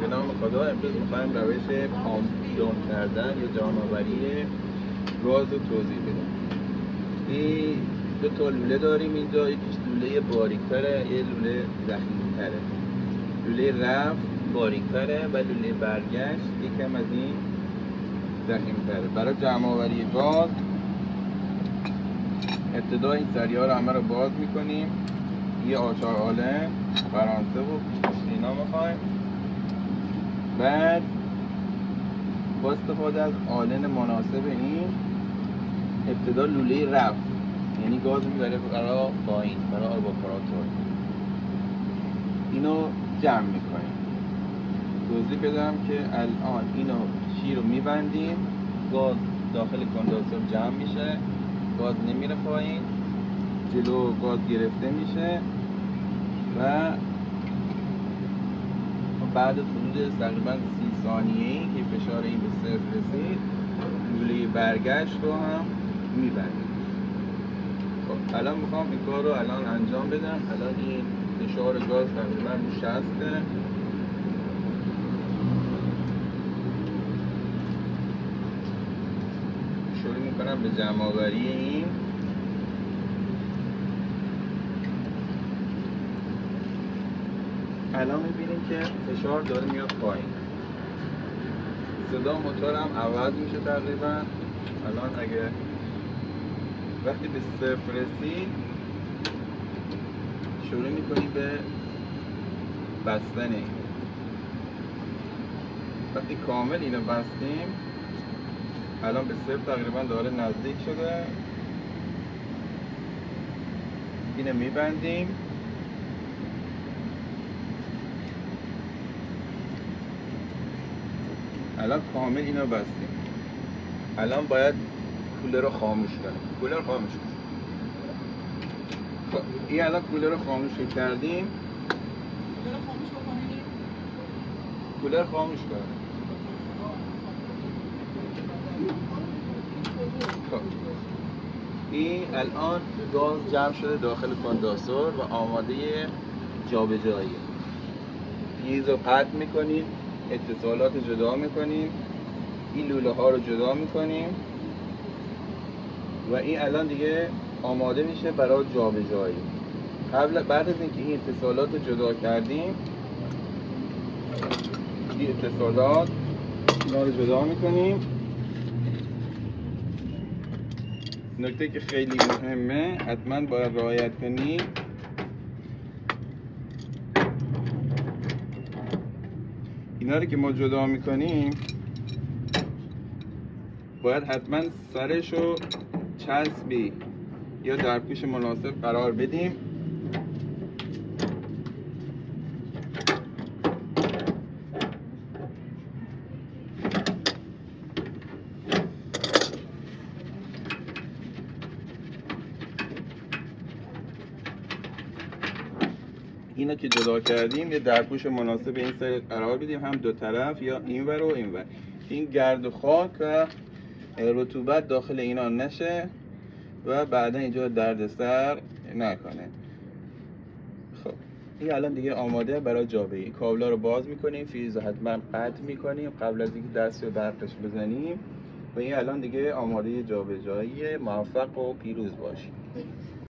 به نام خدا امروز میخوایم روش پامپ کردن یا جمع‌آوری گاز رو توضیح بدیم. این دو تا لوله داریم اینجا، یکیش لوله باریک‌تره، یه لوله ضخیم‌تره. لوله رفع باریک‌تره و لوله برگشت یکم از این ضخیم‌تره. برای جمع‌آوری گاز ابتدا این سری‌ها رو همه رو باز می‌کنیم. یه آچار آلن، فرانسه و اینا می‌خوایم. بعد با استفاده از آلن مناسب این ابتدا لوله رفع، یعنی گاز میبره برای پایین، برای آلباپاراتور، اینو جمع میکنیم. توضیح بدم که الان اینو شیر رو میبندیم، گاز داخل کندنساتور جمع میشه، گاز نمیره پایین، جلو گاز گرفته میشه و بعد از حدود تقریبا 30 ثانیه‌ای که فشار این به صفر رسید، لوله برگشت رو هم میبندیم. خب الان میخوام این کار رو الان انجام بدم. الان این فشار گاز تقریبا رو 60. شروع میکنم به جمع‌آوری این. الان میبینیم که فشار داره میاد پایین، صدا موتور هم عوض میشه تقریبا. الان اگه وقتی به صفر رسید شروع میکنیم به بستن این. وقتی کامل اینو بستیم الان به صفر تقریبا داره نزدیک شده، اینو میبندیم. الان کامل اینو بستیم. الان باید کولر رو خاموش کنیم. کولر خاموش کنیم. خب این الان کولر رو خاموش کردیم. کولر خاموش کنیم. خب این الان گاز جمع شده داخل کندنساتور و آماده جابجایی. فیز رو قطع میکنیم، اتصالات جدا میکنیم، این لوله ها رو جدا میکنیم و این الان دیگه آماده میشه برای جابجایی. بعد از اینکه این اتصالات رو جدا کردیم، این اتصالات اینا رو جدا میکنیم. نکته که خیلی مهمه حتما باید رعایت کنیم، اینا رو که ما جدا میکنیم باید حتما سرشو چسبی یا درپوش مناسب قرار بدیم. اینا که جدا کردیم یه درپوش مناسب این سر قرار بدیم، هم دو طرف یا اینور و اینور. این گرد و خاک و رطوبت داخل اینا نشه و بعدا اینجا دردسر نکنه. خب این الان دیگه آماده برای جابجایی. کابلا رو باز میکنیم، فیز رو حتما قطع میکنیم قبل از اینکه دست به برقش بزنیم و این الان دیگه آماده جابجایی. موفق و پیروز باشیم.